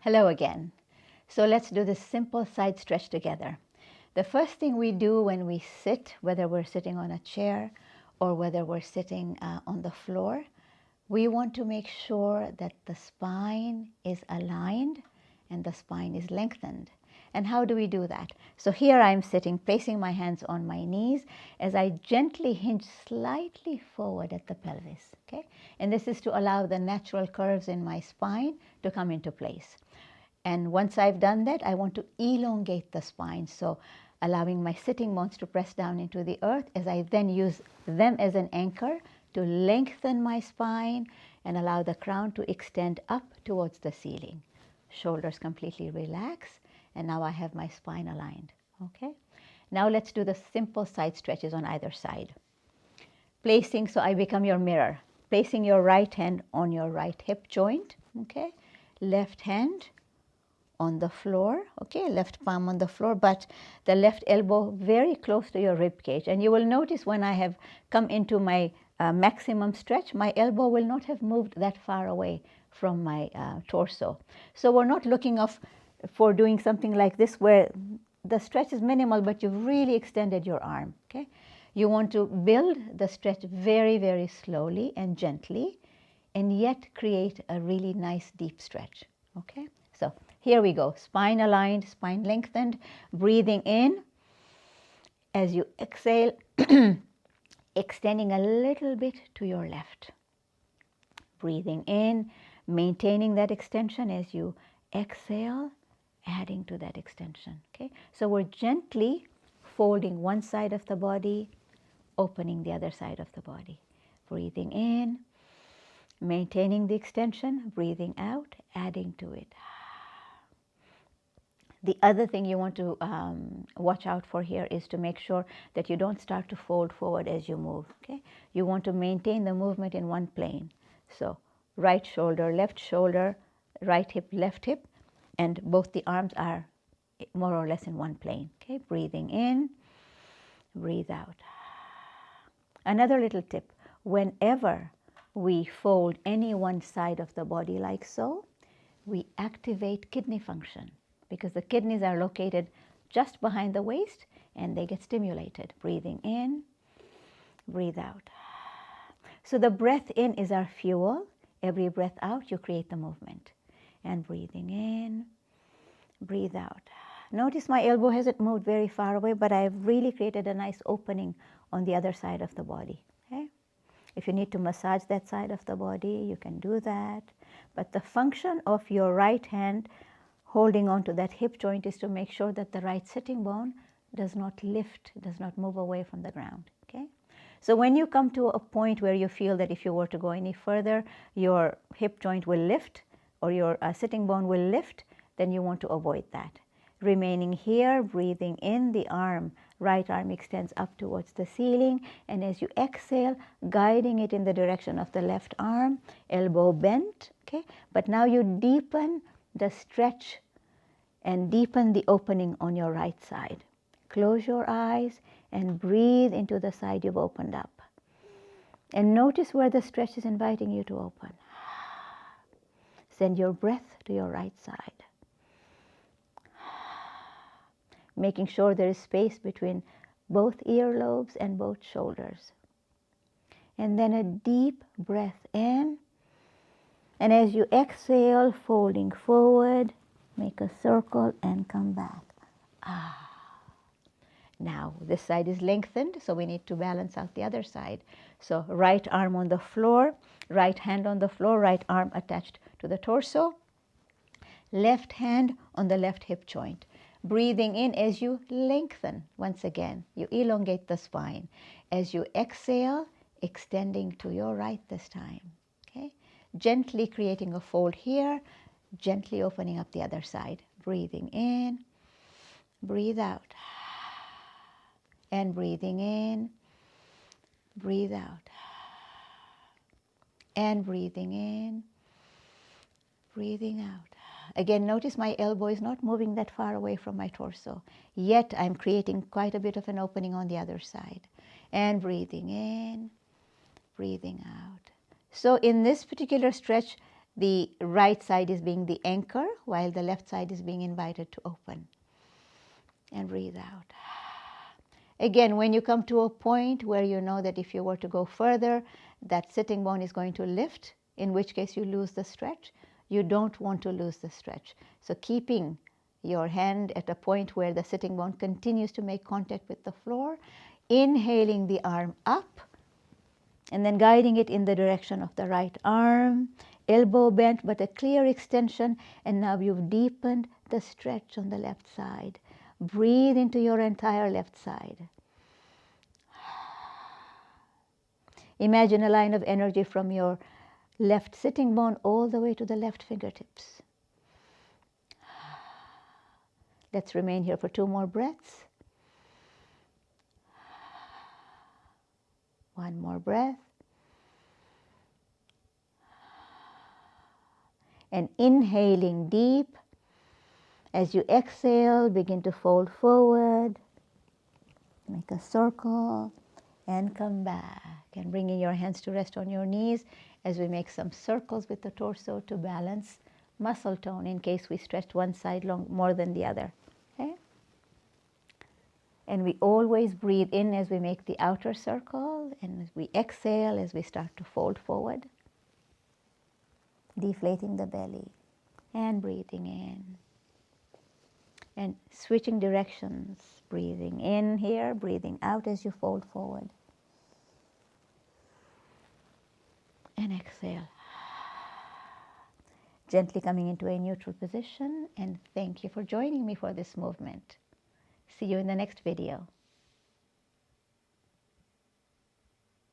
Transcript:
Hello again. So let's do this simple side stretch together. The first thing we do when we sit, whether we're sitting on a chair or whether we're sitting on the floor, we want to make sure that the spine is aligned and the spine is lengthened. And how do we do that? So here I'm sitting, placing my hands on my knees as I gently hinge slightly forward at the pelvis, okay? And this is to allow the natural curves in my spine to come into place. And once I've done that, I want to elongate the spine, so allowing my sitting bones to press down into the earth as I then use them as an anchor to lengthen my spine and allow the crown to extend up towards the ceiling. Shoulders completely relax, and now I have my spine aligned, okay? Now let's do the simple side stretches on either side. Placing, so I become your mirror, placing your right hand on your right hip joint, okay? Left hand on the floor, okay, left palm on the floor, but the left elbow very close to your rib cage. And you will notice when I have come into my maximum stretch, my elbow will not have moved that far away from my torso. So we're not looking for doing something like this where the stretch is minimal, but you've really extended your arm, okay? You want to build the stretch very, very slowly and gently, and yet create a really nice deep stretch, okay? So here we go, spine aligned, spine lengthened, breathing in. As you exhale, extending a little bit to your left. Breathing in, maintaining that extension as you exhale, adding to that extension, okay? So we're gently folding one side of the body, opening the other side of the body. Breathing in, maintaining the extension, breathing out, adding to it. The other thing you want to watch out for here is to make sure that you don't start to fold forward as you move, okay? You want to maintain the movement in one plane. So right shoulder, right hip, left hip, and both the arms are more or less in one plane, okay? Breathing in, breathe out. Another little tip, whenever we fold any one side of the body like so, we activate kidney function, because the kidneys are located just behind the waist and they get stimulated. Breathing in, breathe out. So the breath in is our fuel. Every breath out, you create the movement. And breathing in, breathe out. Notice my elbow hasn't moved very far away, but I've really created a nice opening on the other side of the body, okay? If you need to massage that side of the body, you can do that. But the function of your right hand holding on to that hip joint is to make sure that the right sitting bone does not lift, does not move away from the ground, okay? So when you come to a point where you feel that if you were to go any further, your hip joint will lift or your sitting bone will lift, then you want to avoid that. Remaining here, breathing in, the arm, right arm extends up towards the ceiling, and as you exhale, guiding it in the direction of the left arm, elbow bent, okay? But now you deepen the stretch and deepen the opening on your right side. Close your eyes and breathe into the side you've opened up. And notice where the stretch is inviting you to open. Send your breath to your right side. Making sure there is space between both earlobes and both shoulders. And then a deep breath in. And as you exhale, folding forward, make a circle and come back. Now this side is lengthened, so we need to balance out the other side. So right arm on the floor, right hand on the floor, right arm attached to the torso. Left hand on the left hip joint. Breathing in as you lengthen, once again, you elongate the spine. As you exhale, extending to your right this time, okay? Gently creating a fold here, gently opening up the other side. Breathing in, breathe out. And breathing in, breathe out. And breathing in, breathing out. Again, notice my elbow is not moving that far away from my torso, yet I'm creating quite a bit of an opening on the other side. And breathing in, breathing out. So in this particular stretch, The right side is being the anchor, while the left side is being invited to open. And breathe out. Again, when you come to a point where you know that if you were to go further, that sitting bone is going to lift, in which case you lose the stretch. You don't want to lose the stretch. So keeping your hand at a point where the sitting bone continues to make contact with the floor, inhaling the arm up, and then guiding it in the direction of the right arm, elbow bent but a clear extension, and now you've deepened the stretch on the left side. Breathe into your entire left side. Imagine a line of energy from your left sitting bone all the way to the left fingertips. Let's remain here for 2 more breaths. 1 more breath. And inhaling deep. As you exhale, begin to fold forward. Make a circle and come back. And bringing your hands to rest on your knees as we make some circles with the torso to balance muscle tone in case we stretch one side more than the other. Okay? And we always breathe in as we make the outer circle, and as we exhale as we start to fold forward, deflating the belly and breathing in. And switching directions, breathing in here, breathing out as you fold forward. And exhale. Gently coming into a neutral position, and thank you for joining me for this movement. See you in the next video.